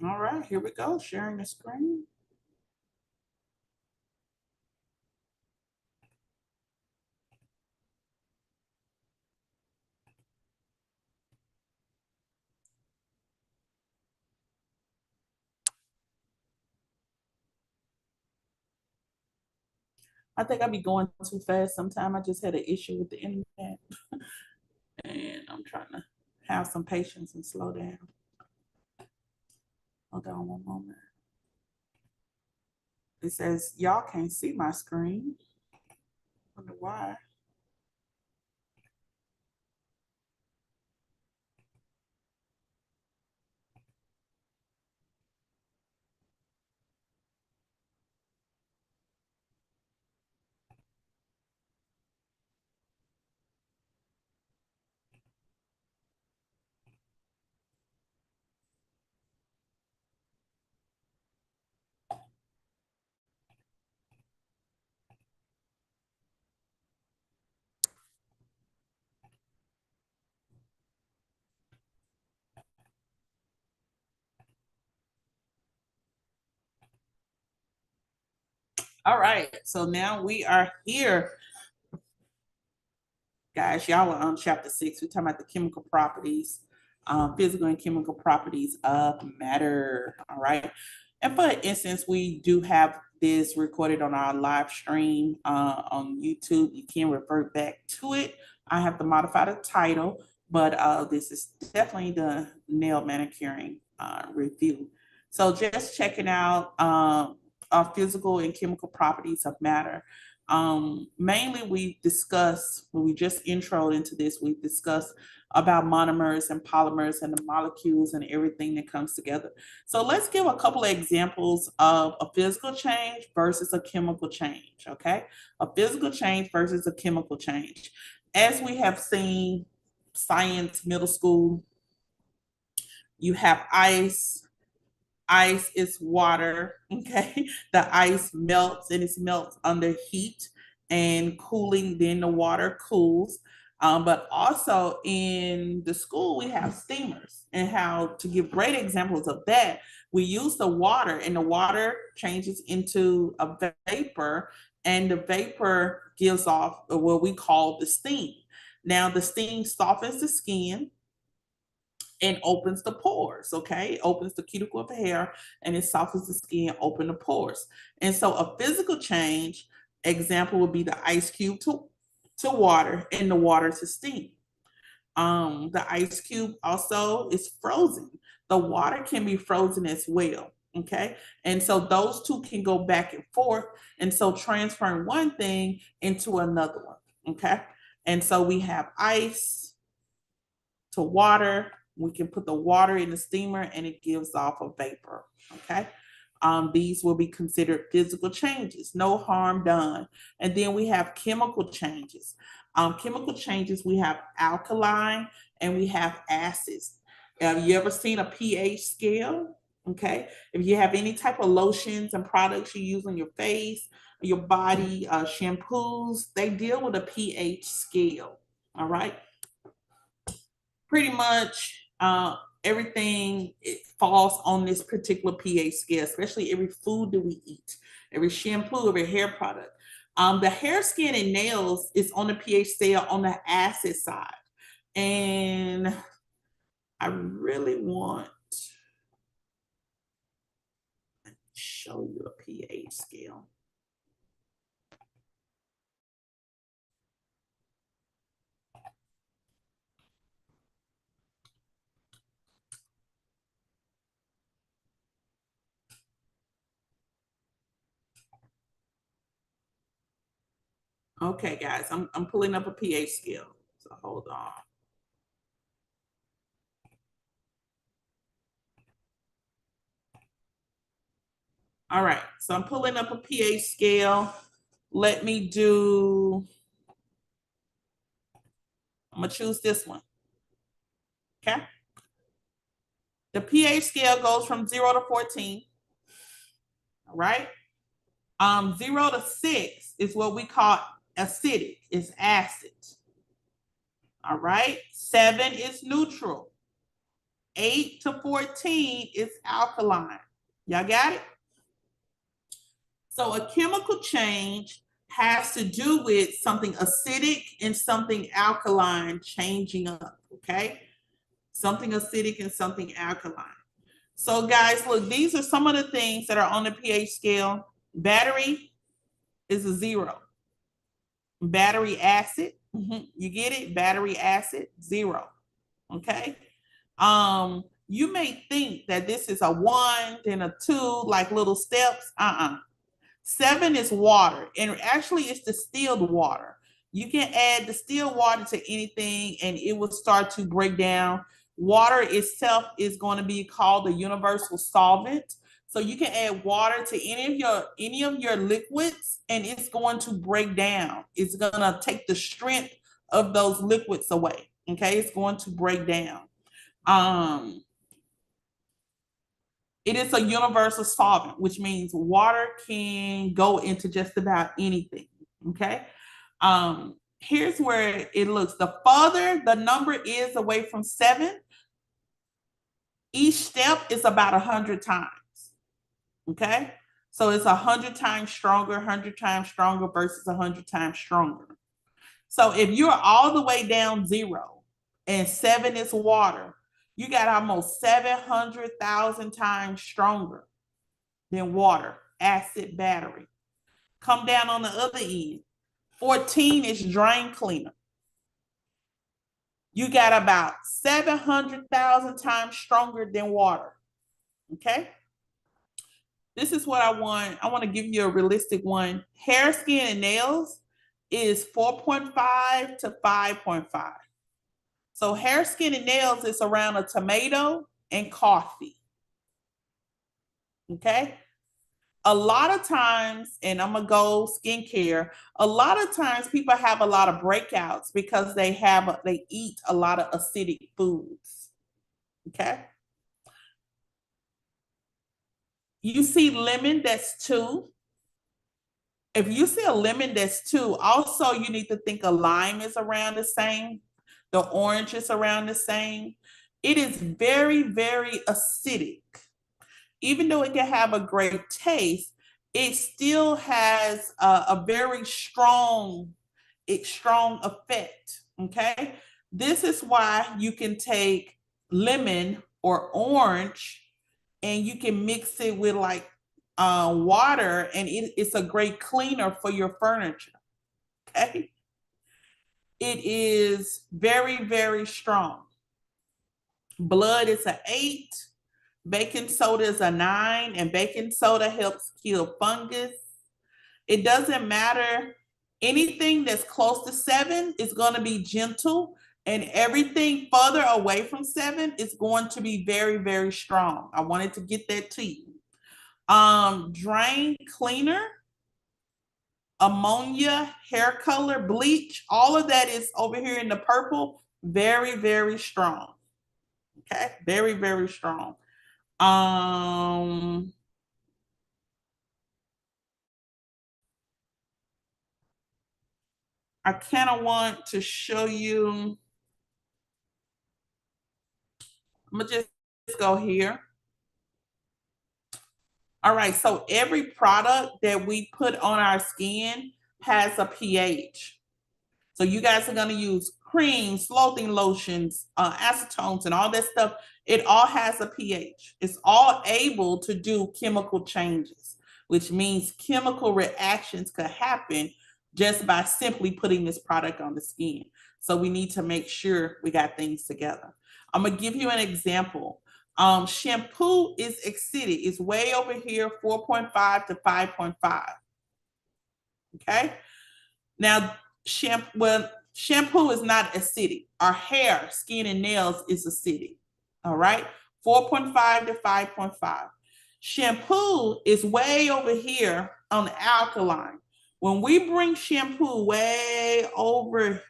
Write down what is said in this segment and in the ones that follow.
All right, here we go, sharing the screen. I think I be going too fast sometimes. I just had an issue with the internet and I'm trying to have some patience and slow down. Hold on one moment. It says y'all can't see my screen. Wonder why. All right, so now we are here, guys. Y'all were on chapter 6. We're talking about the chemical properties, physical and chemical properties of matter. All right, and for instance, we do have this recorded on our live stream on YouTube. You can revert back to it. I have to modify the title, but this is definitely the nail manicuring review. So just checking out our physical and chemical properties of matter. Mainly we discuss, when we just introed into this, we discussed about monomers and polymers and the molecules and everything that comes together. So let's give a couple of examples of a physical change versus a chemical change, okay? A physical change versus a chemical change. As we have seen, science, middle school, you have ice. Ice is water, okay? The ice melts and it melts under heat and cooling, then the water cools. But also in the school, we have steamers, and how to give great examples of that. We use the water, and the water changes into a vapor, and the vapor gives off what we call the steam. Now, the steam softens the skin and opens the pores, okay? It opens the cuticle of the hair and it softens the skin, open the pores. And so a physical change example would be the ice cube to water and the water to steam. The ice cube also is frozen. The water can be frozen as well, okay? And so those two can go back and forth. And so transferring one thing into another one, okay? And so we have ice to water. We can put the water in the steamer and it gives off a vapor. Okay. These will be considered physical changes, no harm done. And then we have chemical changes. Chemical changes, we have alkaline and we have acids. Have you ever seen a pH scale? Okay. If you have any type of lotions and products you use on your face, your body, shampoos, they deal with a pH scale. All right. Pretty much everything it falls on this particular pH scale, especially every food that we eat, every shampoo, every hair product. The hair, skin, and nails is on the pH scale on the acid side. And I really want to show you a pH scale. Okay, guys, I'm pulling up a pH scale. So hold on. All right, so I'm pulling up a pH scale. Let me do, I'm gonna choose this one. Okay. The pH scale goes from 0 to 14. All right. 0 to 6 is what we call acidic, it's acid. All right. 7 is neutral. 8 to 14 is alkaline. Y'all got it? So a chemical change has to do with something acidic and something alkaline changing up, okay? Something acidic and something alkaline. So guys, look, these are some of the things that are on the pH scale. Battery is a 0. Battery acid, you get it? Battery acid, 0, okay? You may think that this is a 1, then a 2, like little steps. 7 is water, and actually it's distilled water. You can add distilled water to anything and it will start to break down. Water itself is going to be called a universal solvent. So you can add water to any of your liquids and it's going to break down. It's going to take the strength of those liquids away. Okay, it's going to break down. It is a universal solvent, which means water can go into just about anything, okay? Here's where it looks. The farther the number is away from 7, each step is about 100 times, okay? So it's 100 times stronger, 100 times stronger versus 100 times stronger. So if you're all the way down 0 and 7 is water, you got almost 700,000 times stronger than water, acid battery. Come down on the other end. 14 is drain cleaner. You got about 700,000 times stronger than water, okay? This is what I want. I want to give you a realistic one. Hair, skin, and nails is 4.5 to 5.5. So hair, skin, and nails is around a tomato and coffee. Okay? A lot of times, and I'm gonna go skincare, a lot of times people have a lot of breakouts because they eat a lot of acidic foods. Okay? You see lemon, that's 2. If you see a lemon that's 2, also you need to think a lime is around the same. The orange is around the same. It is very, very acidic. Even though it can have a great taste, it still has a very strong effect, okay? This is why you can take lemon or orange and you can mix it with like water and it's a great cleaner for your furniture, okay? It is very, very strong. Blood is an 8. Baking soda is a 9, and baking soda helps kill fungus. It doesn't matter. Anything that's close to 7 is going to be gentle, and everything further away from 7 is going to be very, very strong. I wanted to get that to you. Drain cleaner, ammonia, hair color, bleach, all of that is over here in the purple. Very, very strong. Okay, very, very strong. I kind of want to show you. I'm gonna just go here. All right, so every product that we put on our skin has a pH. So you guys are gonna use creams, slothing lotions, acetones, and all that stuff. It all has a pH. It's all able to do chemical changes, which means chemical reactions could happen just by simply putting this product on the skin. So we need to make sure we got things together. I'm gonna give you an example. Shampoo is acidic. It's way over here, 4.5 to 5.5. Okay. Now, shampoo is not acidic. Our hair, skin, and nails is acidic. All right. 4.5 to 5.5. Shampoo is way over here on the alkaline. When we bring shampoo way over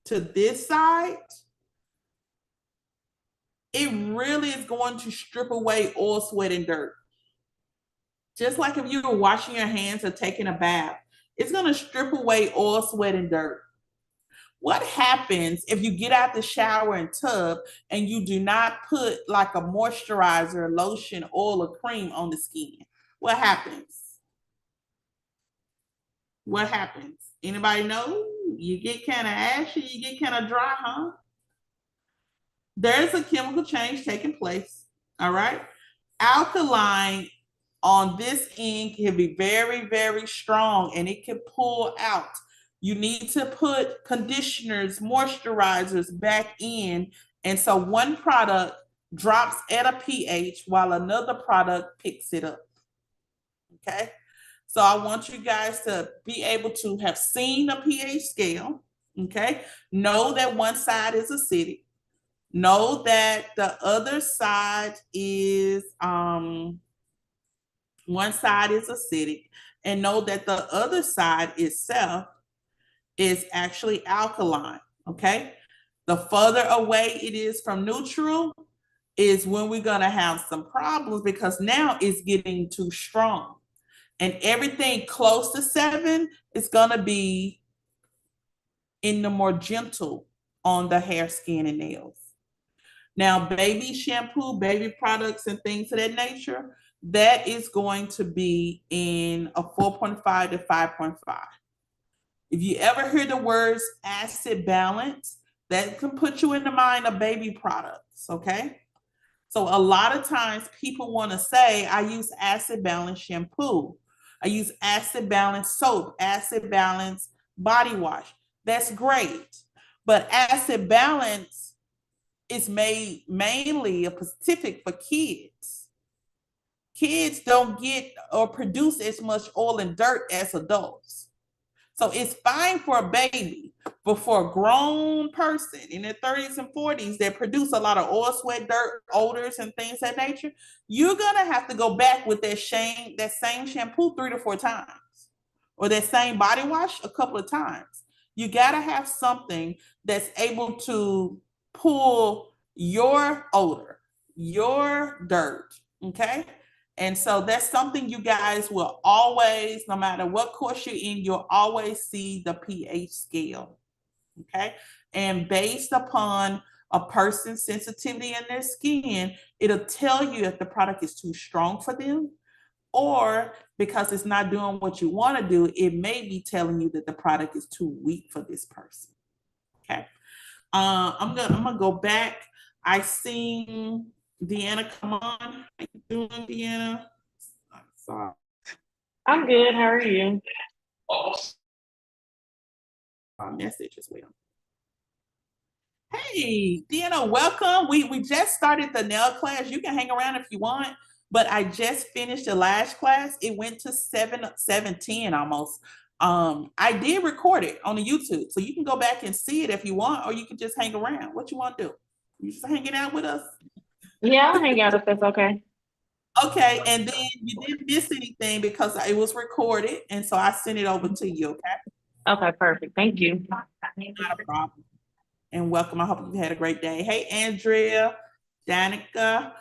to this side, it really is going to strip away oil, sweat, and dirt. Just like if you were washing your hands or taking a bath, it's going to strip away oil, sweat, and dirt. What happens if you get out the shower and tub and you do not put like a moisturizer, lotion, oil, or cream on the skin? What happens? What happens? Anybody know? You get kind of ashy, you get kind of dry, huh? There's a chemical change taking place. All right. Alkaline on this end can be very, very strong and it can pull out. You need to put conditioners, moisturizers back in. And so one product drops at a pH while another product picks it up. Okay. So I want you guys to be able to have seen a pH scale. Okay. Know that one side is acidic. Know that the other side is one side is acidic, and know that the other side itself is actually alkaline. Okay. The further away it is from neutral is when we're going to have some problems because now it's getting too strong. And everything close to 7 is going to be in the more gentle on the hair, skin, and nails. Now, baby shampoo, baby products, and things of that nature, that is going to be in a 4.5 to 5.5. If you ever hear the words acid balance, that can put you in the mind of baby products, okay? So a lot of times people want to say, I use acid balance shampoo. I use acid balance soap, acid balance body wash. That's great. But acid balance is made mainly specific for kids. Kids don't get or produce as much oil and dirt as adults. So it's fine for a baby, but for a grown person in their 30s and 40s that produce a lot of oil, sweat, dirt, odors, and things of that nature, you're gonna have to go back with that same shampoo 3 to 4 times, or that same body wash a couple of times. You gotta have something that's able to pull your odor, your dirt, okay? And so that's something you guys will always, no matter what course you're in, you'll always see the pH scale, okay? And based upon a person's sensitivity in their skin, it'll tell you if the product is too strong for them, or because it's not doing what you want to do, it may be telling you that the product is too weak for this person, okay? I'm gonna go back. I seen Deanna come on. How you doing, Deanna? I'm sorry. I'm good. How are you? Message as well. Hey, Deanna, welcome. We just started the nail class. You can hang around if you want, but I just finished the last class. It went to 7:10 almost. I did record it on the YouTube, so you can go back and see it if you want, or you can just hang around. What you want to do? You just hanging out with us? Yeah, I'll hang out if that's okay. Okay, and then you didn't miss anything because it was recorded, and so I sent it over to you. Okay, Okay, perfect. Thank you. not a problem. And welcome. I hope you had a great day. Hey, Andrea, Danica.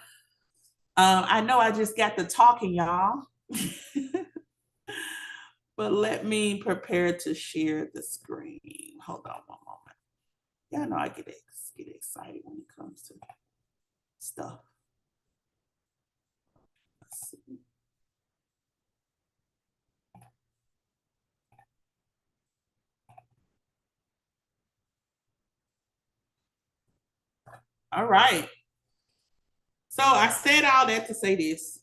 I know I just got to talking, y'all. But let me prepare to share the screen. Hold on one moment. Y'all know I get excited when it comes to stuff. Let's see. All right. So I said all that to say this.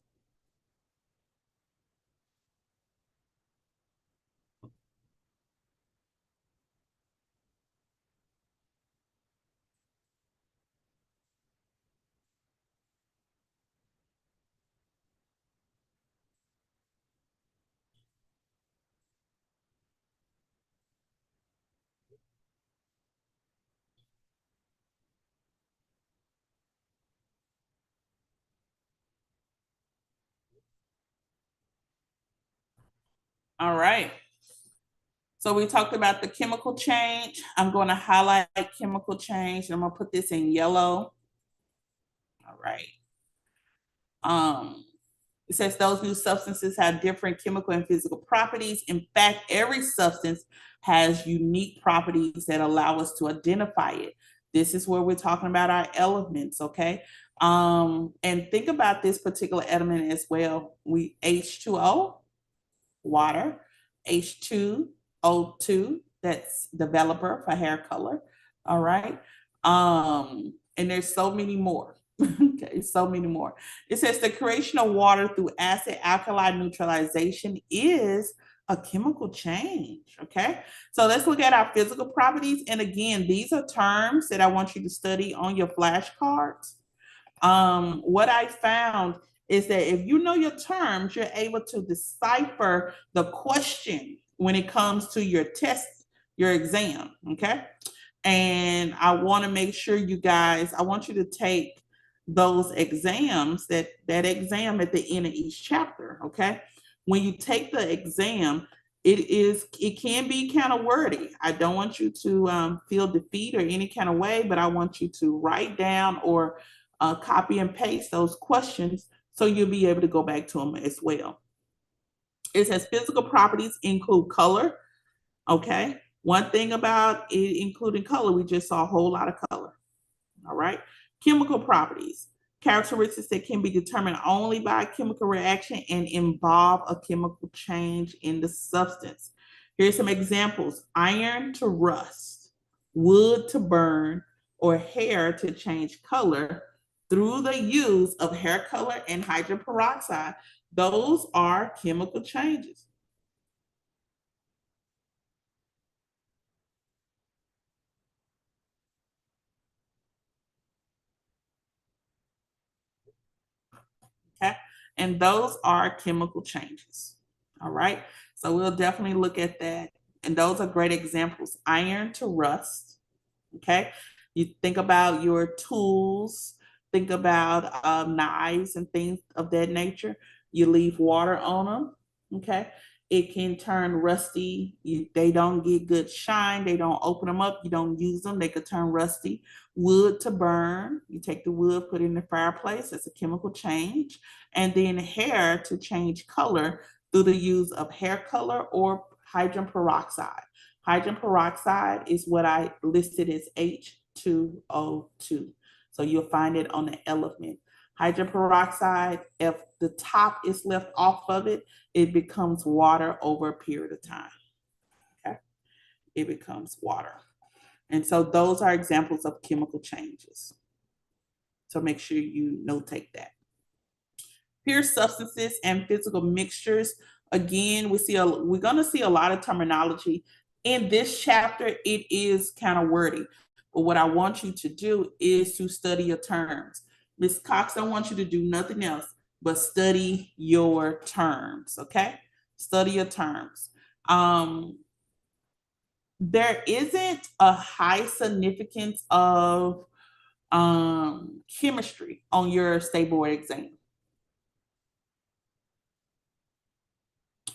All right. So we talked about the chemical change. I'm going to highlight chemical change, and I'm going to put this in yellow. All right. It says those new substances have different chemical and physical properties. In fact, every substance has unique properties that allow us to identify it. This is where we're talking about our elements, okay? And think about this particular element as well. We H2O, water, H2O2, that's developer for hair color. All right. And there's so many more. Okay, so many more. It says the creation of water through acid alkali neutralization is a chemical change. Okay, so let's look at our physical properties. And again, these are terms that I want you to study on your flashcards. What I found is that if you know your terms, you're able to decipher the question when it comes to your test, your exam. Okay, and I want to make sure you guys, I want you to take those exams, that exam at the end of each chapter. Okay, when you take the exam, it can be kind of wordy. I don't want you to feel defeat or any kind of way, but I want you to write down or copy and paste those questions so you'll be able to go back to them as well. It says physical properties include color. Okay, one thing about it including color, we just saw a whole lot of color. All right, chemical properties, characteristics that can be determined only by a chemical reaction and involve a chemical change in the substance. Here's some examples: iron to rust, wood to burn, or hair to change color through the use of hair color and hydrogen peroxide. Those are chemical changes. Okay, and those are chemical changes. All right, so we'll definitely look at that. And those are great examples. Iron to rust. Okay, you think about your tools, think about knives and things of that nature. You leave water on them. Okay, it can turn rusty. They don't get good shine. They don't open them up. You don't use them. They could turn rusty. Wood to burn. You take the wood, put it in the fireplace. That's a chemical change. And then hair to change color through the use of hair color or hydrogen peroxide. Hydrogen peroxide is what I listed as H2O2. So you'll find it on the element. Hydrogen peroxide, if the top is left off of it, it becomes water over a period of time. Okay, it becomes water. And so those are examples of chemical changes. So make sure you notate that. Pure substances and physical mixtures. Again, we're going to see a lot of terminology. In this chapter, it is kind of wordy. But what I want you to do is to study your terms. Ms. Cox, I want you to do nothing else but study your terms, okay? Study your terms. There isn't a high significance of chemistry on your state board exam.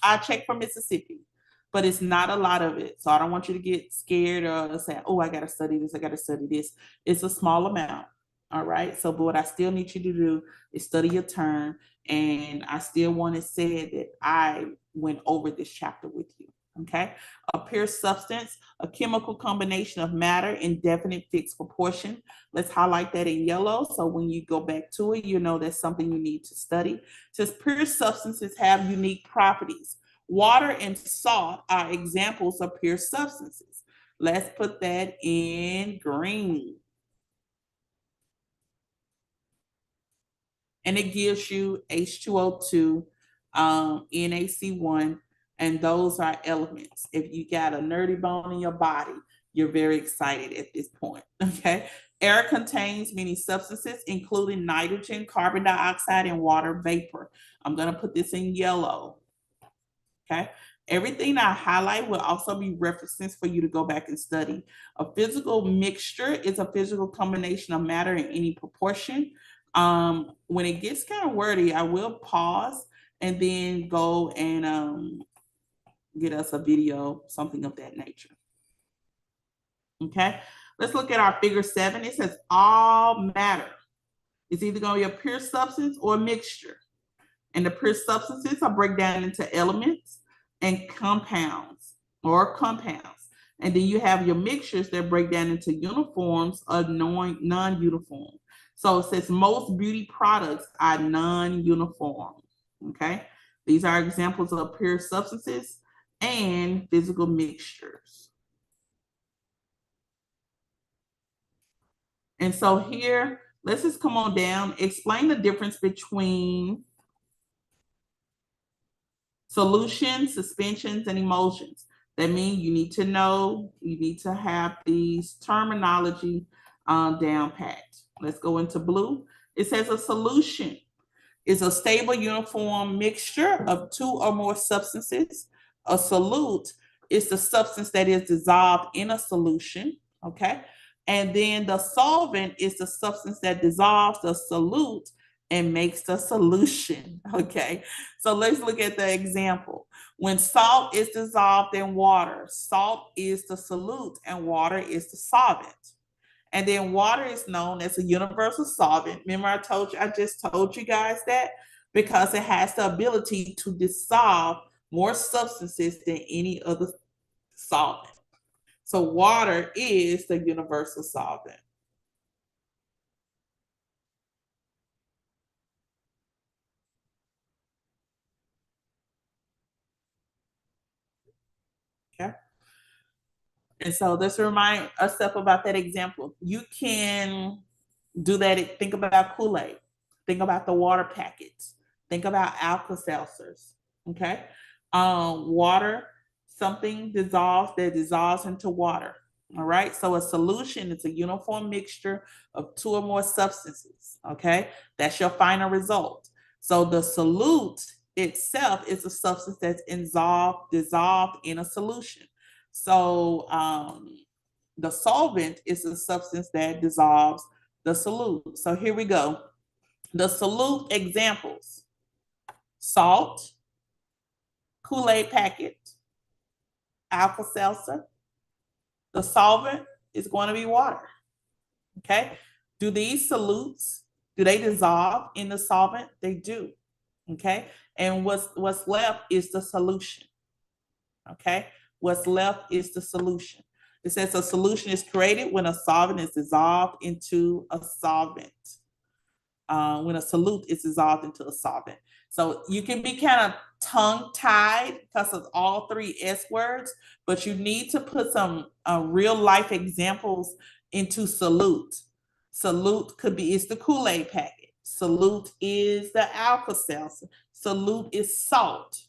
I checked for Mississippi, but it's not a lot of it. So I don't want you to get scared or say, oh, I got to study this, I got to study this. It's a small amount. All right. So, but what I still need you to do is study your term. And I still want to say that I went over this chapter with you. Okay. A pure substance, a chemical combination of matter in definite fixed proportion. Let's highlight that in yellow. So when you go back to it, you know that's something you need to study. It says pure substances have unique properties. Water and salt are examples of pure substances. Let's put that in green. And it gives you H2O2, NaC1, and those are elements. If you got a nerdy bone in your body, you're very excited at this point, okay? Air contains many substances, including nitrogen, carbon dioxide, and water vapor. I'm gonna put this in yellow, okay? Everything I highlight will also be references for you to go back and study. A physical mixture is a physical combination of matter in any proportion. When it gets kind of wordy, I will pause and then go and get us a video, something of that nature. Okay, let's look at our figure 7. It says all matter. It's either going to be a pure substance or a mixture. And the pure substances are break down into elements and compounds or compounds. And then you have your mixtures that break down into uniforms or non-uniform. So it says most beauty products are non-uniform. Okay. These are examples of pure substances and physical mixtures. And so here, let's just come on down, explain the difference between solutions, suspensions, and emulsions. That means you need to know, you need to have these terminology down pat. Let's go into blue. It says a solution is a stable, uniform mixture of two or more substances. A solute is the substance that is dissolved in a solution, okay? And then the solvent is the substance that dissolves the solute and makes the solution, okay? So let's look at the example. When salt is dissolved in water, salt is the solute and water is the solvent. And then water is known as a universal solvent. Remember I just told you guys that because it has the ability to dissolve more substances than any other solvent. So water is the universal solvent. Okay. And so let's remind ourselves about that example. You can do that. Think about Kool-Aid. Think about the water packets. Think about Alka-Seltzers. Okay. Water, something dissolves into water. All right. So a solution is a uniform mixture of two or more substances. Okay. That's your final result. So the solute itself is a substance that's dissolved in a solution. So the solvent is a substance that dissolves the solute. So here we go. The solute examples: salt, Kool-Aid packet, Alka-Seltzer. The solvent is going to be water. Okay. Do these solutes, do they dissolve in the solvent? They do. Okay. And what's left is the solution. Okay. What's left is the solution. It says a solution is created when a solvent is dissolved into a solvent. When a solute is dissolved into a solvent. So you can be kind of tongue-tied because of all three S words, but you need to put some real life examples into solute. Solute could be, it's the Kool-Aid packet. Solute is the Alka-Seltzer. Solute is salt.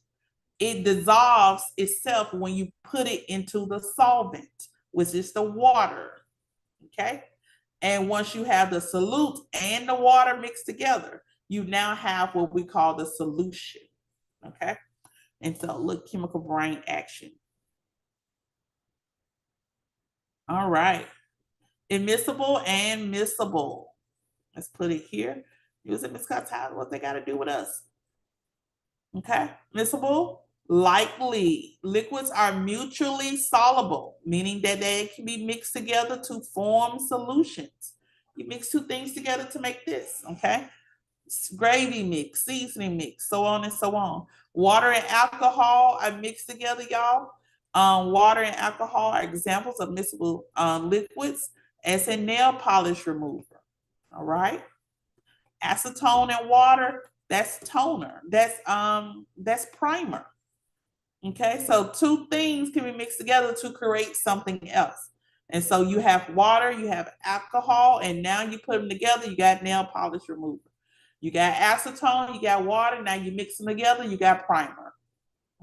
It dissolves itself when you put it into the solvent, which is the water. Okay. And once you have the solute and the water mixed together, you now have what we call the solution. Okay. And so look, chemical brain action. All right. Immiscible and miscible. Let's put it here. Using Miss Cartile, what they got to do with us. Okay. Miscible, likely. Liquids are mutually soluble, meaning that they can be mixed together to form solutions. You mix two things together to make this, okay? Gravy mix, seasoning mix, so on and so on. Water and alcohol are mixed together, y'all. Water and alcohol are examples of miscible liquids as a nail polish remover, all right? Acetone and water, that's toner, that's primer. Okay, so two things can be mixed together to create something else. And so you have water, you have alcohol, and now you put them together, you got nail polish remover. You got acetone, you got water, now you mix them together, you got primer.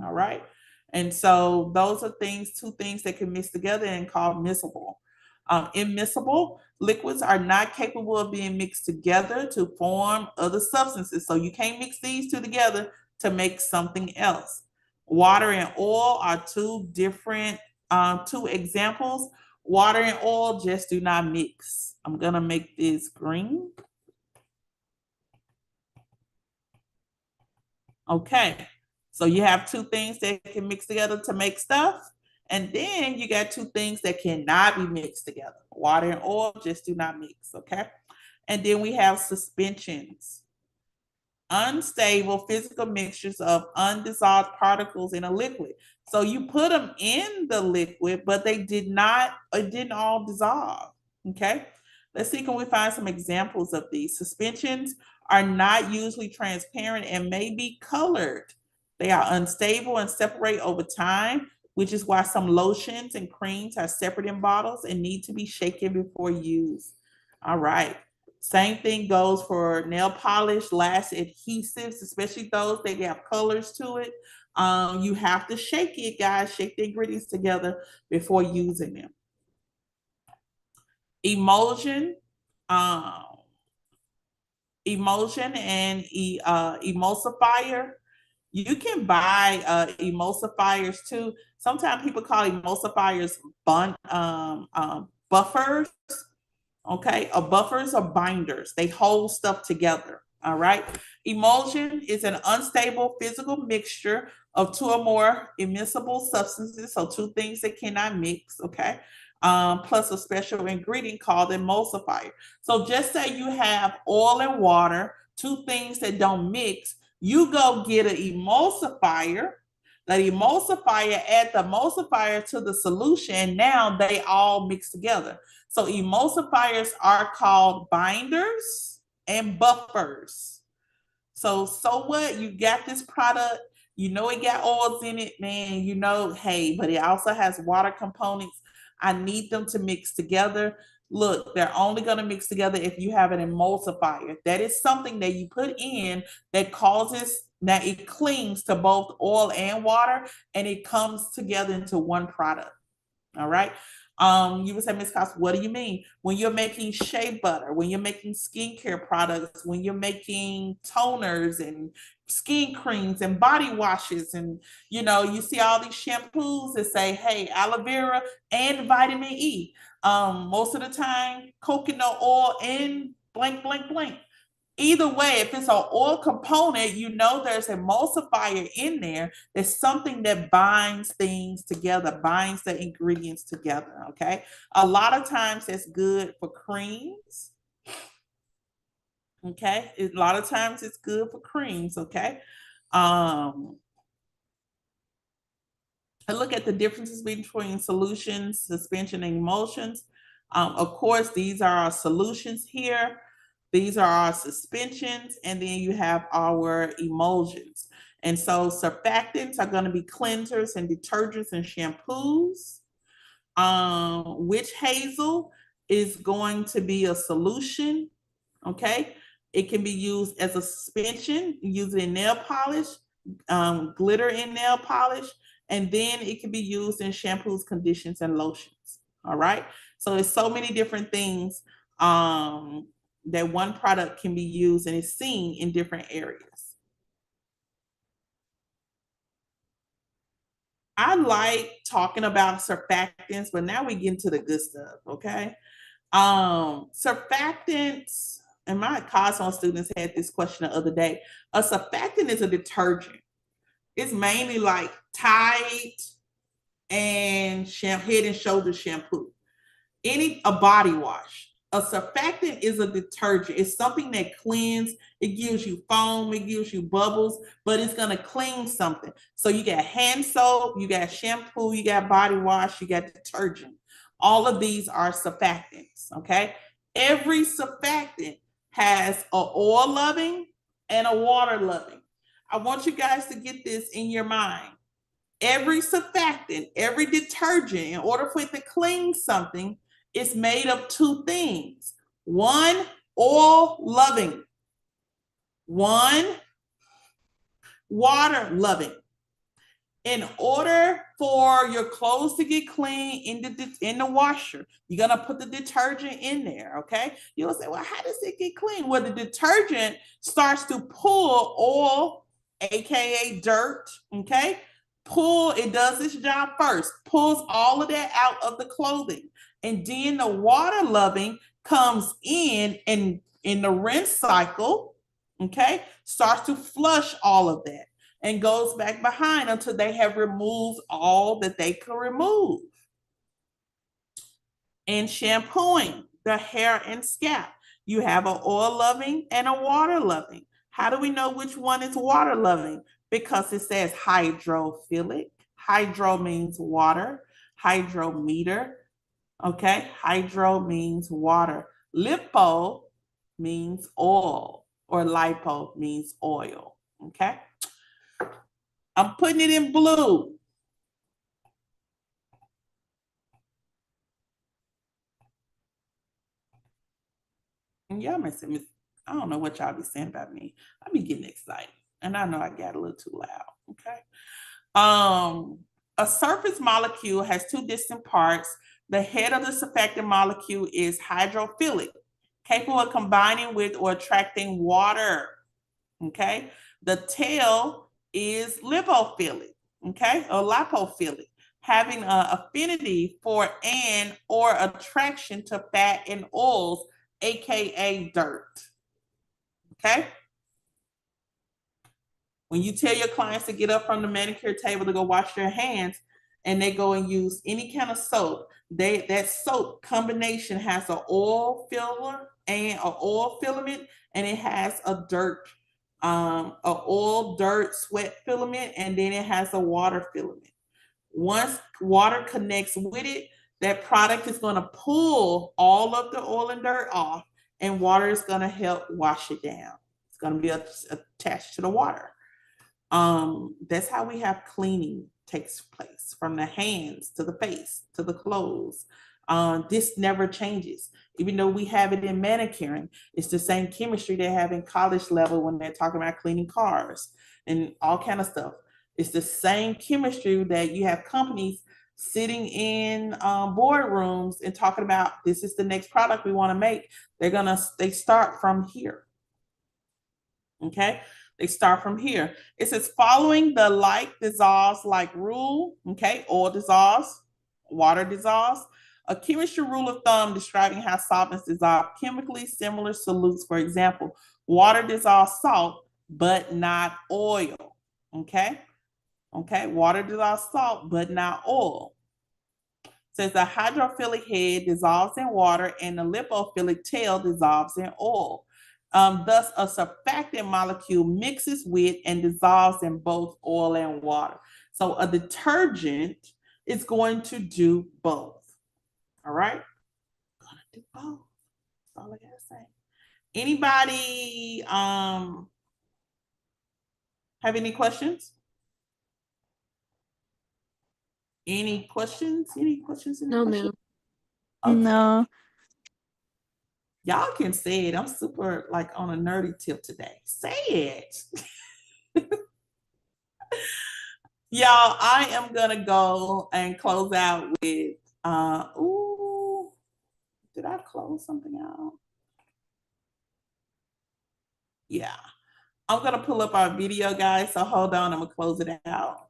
All right. And so those are two things that can mix together and called miscible. Immiscible liquids are not capable of being mixed together to form other substances. So you can't mix these two together to make something else. Water and oil are two different, two examples. Water and oil just do not mix. I'm gonna make this green. Okay, so you have two things that can mix together to make stuff. And then you got two things that cannot be mixed together. Water and oil just do not mix, okay? And then we have suspensions. unstable physical mixtures of undissolved particles in a liquid. So you put them in the liquid, but it didn't all dissolve. Okay. Let's see, can we find some examples of these? Suspensions are not usually transparent and may be colored. They are unstable and separate over time, which is why some lotions and creams are separate in bottles and need to be shaken before use. All right. Same thing goes for nail polish, lash adhesives, especially those that have colors to it. You have to shake it, guys. Shake the ingredients together before using them. Emulsion, um, emulsion and emulsifier. You can buy emulsifiers too. Sometimes people call emulsifiers buffers. Okay, buffers or binders. They hold stuff together. All right. Emulsion is an unstable physical mixture of two or more immiscible substances, so two things that cannot mix. Okay. Plus a special ingredient called emulsifier. So just say you have oil and water, two things that don't mix. You go get an emulsifier. The emulsifier, add the emulsifier to the solution, and now they all mix together. So emulsifiers are called binders and buffers. So what? You got this product, you know it got oils in it, man, you know, hey, but it also has water components. I need them to mix together. Look, they're only going to mix together if you have an emulsifier. That is something that you put in that it clings to both oil and water, and it comes together into one product. All right. You would say, Ms. Cost, what do you mean? When you're making shea butter, when you're making skincare products, when you're making toners and skin creams and body washes, and you see all these shampoos that say, hey, aloe vera and vitamin E. Most of the time, coconut oil and blank, blank, blank. Either way, if it's an oil component, there's an emulsifier in there. There's something that binds things together, binds the ingredients together, okay? A lot of times that's good for creams, okay? A lot of times it's good for creams, okay? I look at the differences between solutions, suspension, and emulsions. Of course, these are our solutions here. These are our suspensions, and then you have our emulsions. And so surfactants are going to be cleansers and detergents and shampoos. Witch hazel is going to be a solution, okay? It can be used as a suspension, use it in nail polish, glitter in nail polish, and then it can be used in shampoos, conditions, and lotions, all right? So it's so many different things that one product can be used and is seen in different areas. I like talking about surfactants, but now we get into the good stuff, okay? Surfactants, and my Cosmo students had this question the other day. A surfactant is a detergent. It's mainly like Tide and Head and Shoulder shampoo. A body wash. A surfactant is a detergent. It's something that cleans. It gives you foam, it gives you bubbles, but it's gonna clean something. So you got hand soap, you got shampoo, you got body wash, you got detergent. All of these are surfactants, okay? Every surfactant has a oil loving and a water loving. I want you guys to get this in your mind. Every surfactant, every detergent, in order for it to clean something, it's made of two things. One, oil loving. One, water loving. In order for your clothes to get clean in the washer, you're gonna put the detergent in there, okay? You'll say, well, how does it get clean? Well, the detergent starts to pull oil, aka dirt, okay? It does its job first, pulls all of that out of the clothing. And then the water loving comes in and in the rinse cycle, okay, starts to flush all of that and goes back behind until they have removed all that they could remove. And shampooing the hair and scalp, you have an oil loving and a water loving. How do we know which one is water loving? Because it says hydrophilic. Hydro means water. Hydrometer. Okay, hydro means water. Lipo means oil, or lipo means oil. Okay, I'm putting it in blue. And y'all may say, I don't know what y'all be saying about me. I be getting excited, and I know I got a little too loud. Okay. A surface molecule has two distinct parts. The head of the surfactant molecule is hydrophilic, capable of combining with or attracting water. Okay. The tail is lipophilic, okay, or lipophilic, having an affinity for and or attraction to fat and oils, aka dirt. Okay. When you tell your clients to get up from the manicure table to go wash their hands, and they go and use any kind of soap, that soap combination has an oil filler and an oil filament, and it has a dirt, a oil, dirt, sweat filament, and then it has a water filament. Once water connects with it, that product is going to pull all of the oil and dirt off, and water is going to help wash it down. It's going to be attached to the water. That's how we have cleaning takes place, from the hands to the face to the clothes. This never changes. Even though we have it in manicuring, it's the same chemistry they have in college level when they're talking about cleaning cars and all kind of stuff. It's the same chemistry that you have companies sitting in boardrooms and talking about, this is the next product we want to make. They start from here. Okay, they start from here. It says, following the like dissolves like rule. Okay, oil dissolves, water dissolves. A chemistry rule of thumb describing how solvents dissolve chemically similar solutes. For example, water dissolves salt, but not oil. Okay, water dissolves salt, but not oil. It says the hydrophilic head dissolves in water and the lipophilic tail dissolves in oil. Thus, a surfactant molecule mixes with and dissolves in both oil and water. So a detergent is going to do both. All right? Gonna do both. That's all I gotta say. Anybody have any questions? Any questions? Any questions? No, ma'am. Okay. No. Y'all can say it. I'm super like on a nerdy tip today. Say it. Y'all, I am gonna go and close out with ooh, did I close something out? Yeah. I'm gonna pull up our video, guys. So hold on, I'm gonna close it out.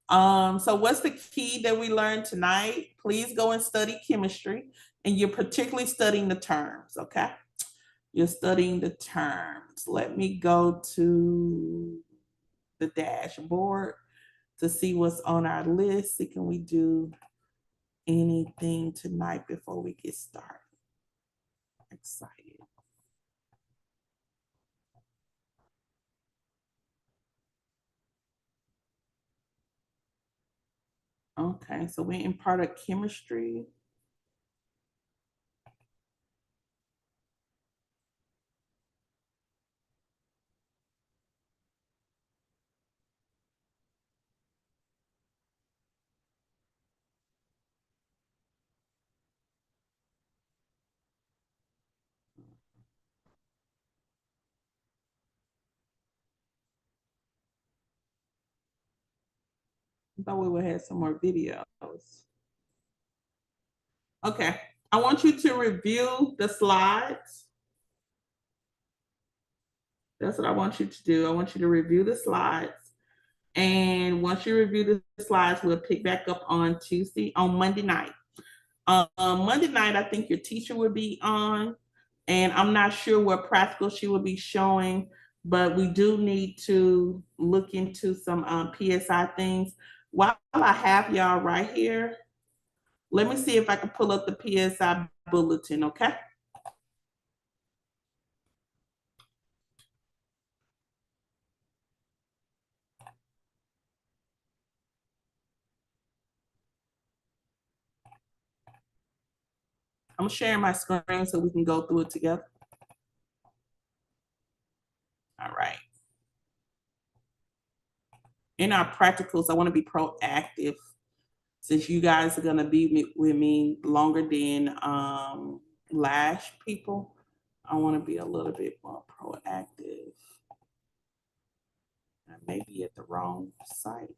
So what's the key that we learned tonight? Please go and study chemistry, and you're particularly studying the terms, okay? You're studying the terms. Let me go to the dashboard to see what's on our list. See, can we do anything tonight before we get started? Excited. Okay, so we're in part of chemistry. I thought we would have some more videos. Okay, I want you to review the slides. That's what I want you to do. I want you to review the slides. And once you review the slides, we'll pick back up on Monday night. Monday night, I think your teacher will be on, and I'm not sure what practical she will be showing, but we do need to look into some PSI things. While I have y'all right here, let me see if I can pull up the PSI bulletin, okay? I'm sharing my screen so we can go through it together. All right. In our practicals, I want to be proactive. Since you guys are going to be with me longer than Lash people, I want to be a little bit more proactive. I may be at the wrong site.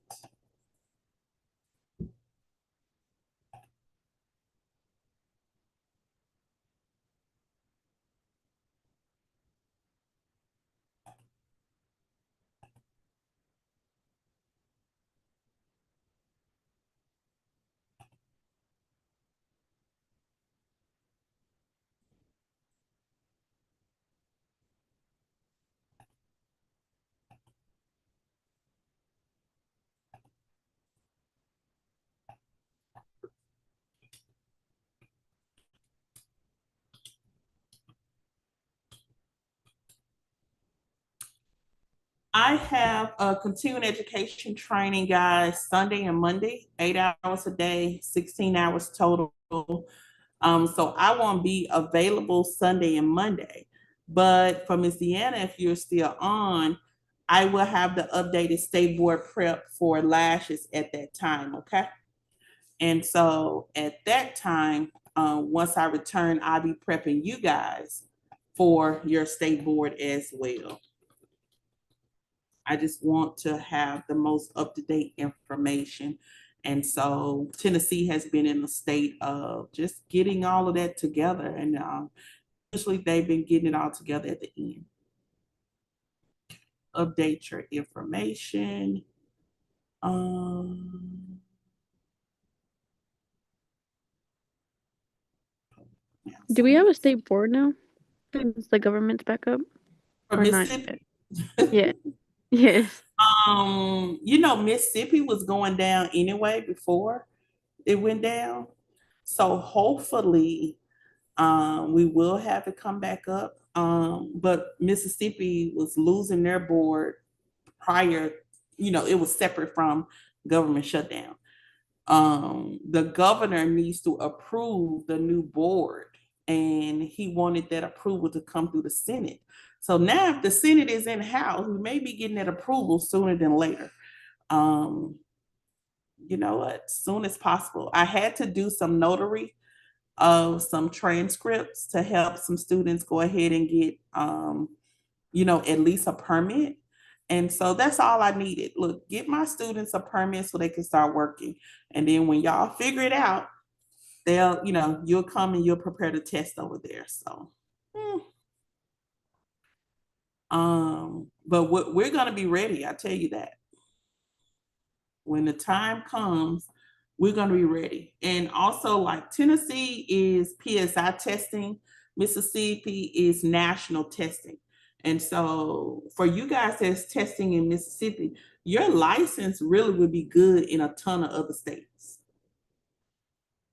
I have a continuing education training, guys, Sunday and Monday, 8 hours a day, 16 hours total. So I won't be available Sunday and Monday. But for Miss Deanna, if you're still on, I will have the updated state board prep for lashes at that time, okay? And so at that time, once I return, I'll be prepping you guys for your state board as well. I just want to have the most up-to-date information. And so Tennessee has been in a state of just getting all of that together. And usually they've been getting it all together at the end. Update your information. Do we have a state board now? Since the government's back up? For Or not Mississippi? Yeah. Yes. You know, Mississippi was going down anyway before it went down. So hopefully we will have it come back up. But Mississippi was losing their board prior, you know, it was separate from government shutdown. The governor needs to approve the new board, and he wanted that approval to come through the Senate. So now if the Senate is in house, we may be getting that approval sooner than later. You know what, soon as possible. I had to do some notary of some transcripts to help some students go ahead and get, you know, at least a permit. And so that's all I needed. Look, get my students a permit so they can start working. And then when y'all figure it out, they'll, you know, you'll come and you'll prepare the test over there. So, but we're going to be ready. I tell you that. When the time comes, we're going to be ready. And also, like, Tennessee is PSI testing, Mississippi is national testing. And so for you guys that's testing in Mississippi, your license really would be good in a ton of other states.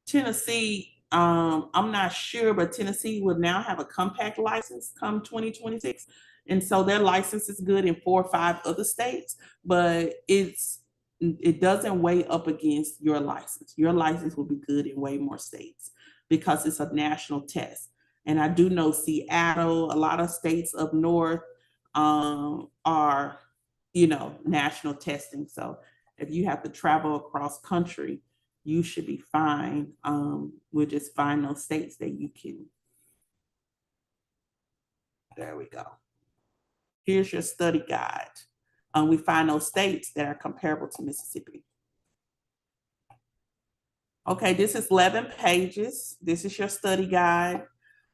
Tennessee, I'm not sure, but Tennessee will now have a compact license come 2026. And so their license is good in 4 or 5 other states, but it doesn't weigh up against your license. Your license will be good in way more states because it's a national test. And I do know Seattle, a lot of states up north are, you know, national testing. So if you have to travel across country, you should be fine. We'll just find those states that you can. There we go. Here's your study guide. We find those states that are comparable to Mississippi. Okay, this is 11 pages. This is your study guide.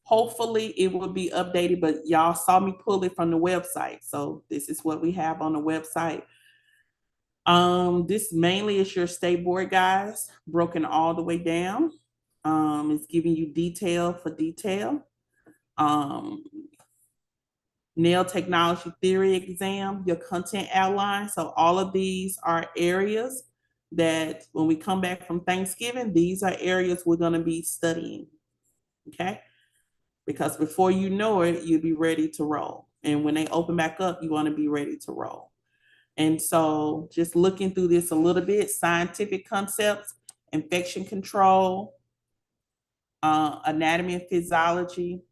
Hopefully it will be updated, but y'all saw me pull it from the website. So this is what we have on the website. This mainly is your state board, guys, broken all the way down. It's giving you detail for detail. Nail technology theory exam, your content outline. So all of these are areas that when we come back from Thanksgiving, these are areas we're going to be studying. Okay. Because before you know it, you'll be ready to roll. And when they open back up, you want to be ready to roll. And so just looking through this a little bit, scientific concepts, infection control, Anatomy and physiology,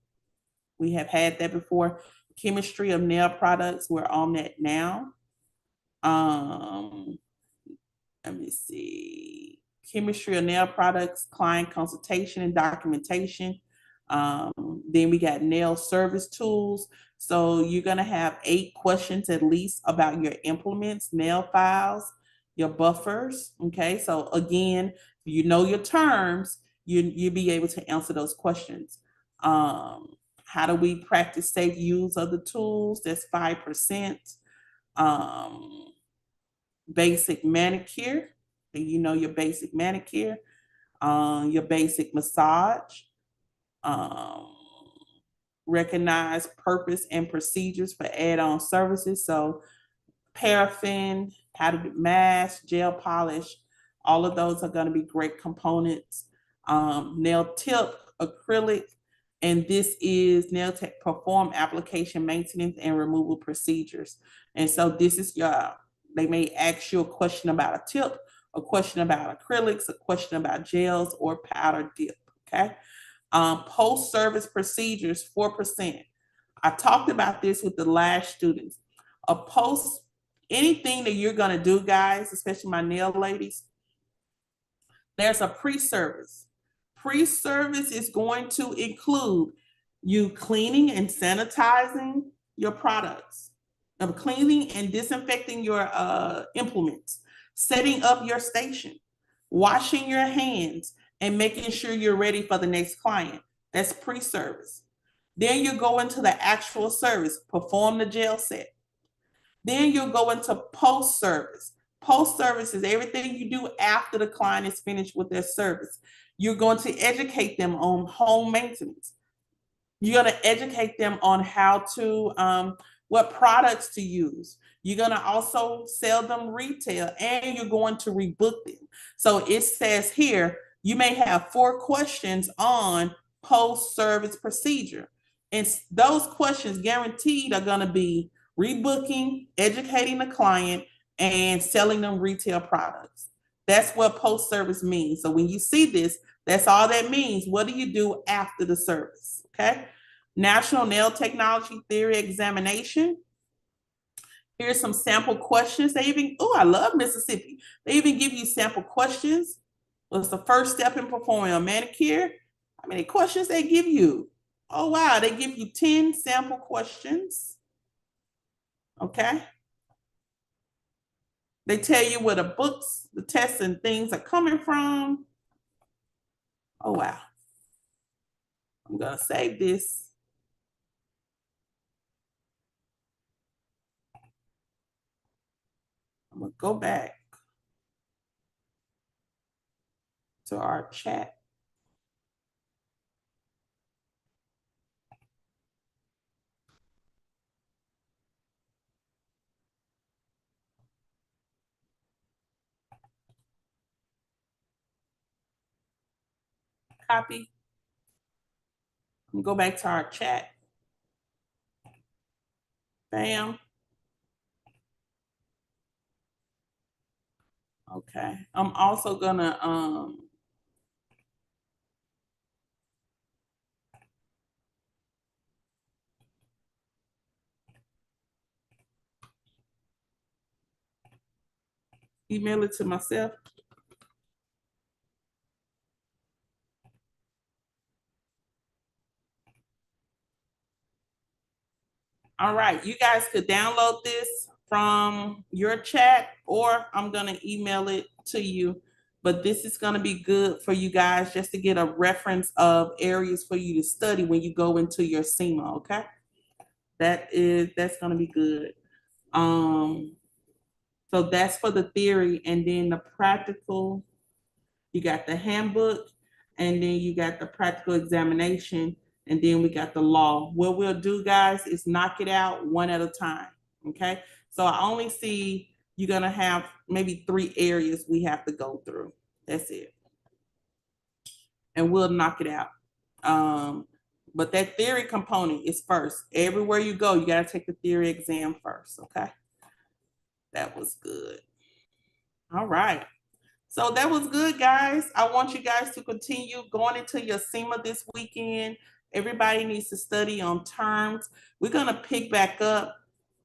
we have had that before. Chemistry of nail products, we're on that now. Let me see. Chemistry of nail products, client consultation and documentation. Then we got nail service tools. So you're gonna have 8 questions at least about your implements, nail files, your buffers. Okay, so again, you know your terms, you'll be able to answer those questions. How do we practice safe use of the tools? That's 5%. Basic manicure, and you know your basic manicure, your basic massage, recognize purpose and procedures for add-on services. So paraffin, powdered mask, gel polish, all of those are going to be great components. Nail tip, acrylic, and this is nail tech perform application maintenance and removal procedures. And so this is your, they may ask you a question about a tip, a question about acrylics, a question about gels or powder dip, okay? Post-service procedures, 4%. I talked about this with the last students. Anything that you're gonna do, guys, especially my nail ladies, there's a pre-service. Pre-service is going to include you cleaning and sanitizing your products, of cleaning and disinfecting your implements, setting up your station, washing your hands, and making sure you're ready for the next client. That's pre-service. Then you go into the actual service, perform the gel set. Then you'll go into post-service. Post-service is everything you do after the client is finished with their service. You're going to educate them on home maintenance. You're going to educate them on how to, what products to use. You're going to also sell them retail, and you're going to rebook them. So it says here, you may have 4 questions on post-service procedure. And those questions guaranteed are going to be rebooking, educating the client, and selling them retail products. That's what post-service means. So when you see this, that's all that means. What do you do after the service? Okay. National Nail Technology Theory Examination. Here's some sample questions. They even, oh, I love Mississippi. They even give you sample questions. What's the first step in performing a manicure? How many questions they give you? Oh, wow. They give you 10 sample questions. Okay. They tell you where the books, the tests, and things are coming from. Oh, wow. I'm going to save this. I'm going to go back to our chat. Copy. Go back to our chat. Bam. Okay. I'm also gonna email it to myself. All right, you guys could download this from your chat, or I'm gonna email it to you. But this is gonna be good for you guys just to get a reference of areas for you to study when you go into your SEMA, okay? That's gonna be good. So that's for the theory, and then the practical, you got the handbook, and then you got the practical examination, and then we got the law. What we'll do, guys, is knock it out one at a time, okay? So I only see you're gonna have maybe 3 areas we have to go through. That's it. And we'll knock it out. But that theory component is first. Everywhere you go, you gotta take the theory exam first, okay? That was good. All right. So that was good, guys. I want you guys to continue going into your SEMA this weekend. Everybody needs to study on terms. We're gonna pick back up.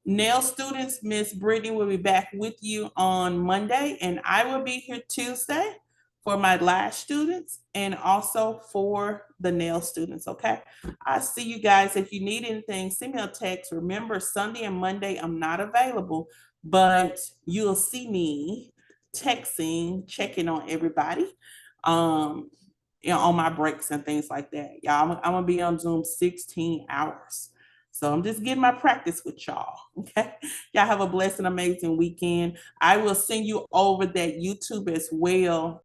Nail students, Miss Brittany will be back with you on Monday, and I will be here Tuesday for my lash students and also for the nail students, okay? I see you guys. If you need anything, send me a text. Remember, Sunday and Monday, I'm not available, but you'll see me texting, checking on everybody, on my breaks and things like that. Y'all, I'm gonna be on Zoom 16 hours. So I'm just getting my practice with y'all, okay? Y'all have a blessed and amazing weekend. I will send you over that YouTube as well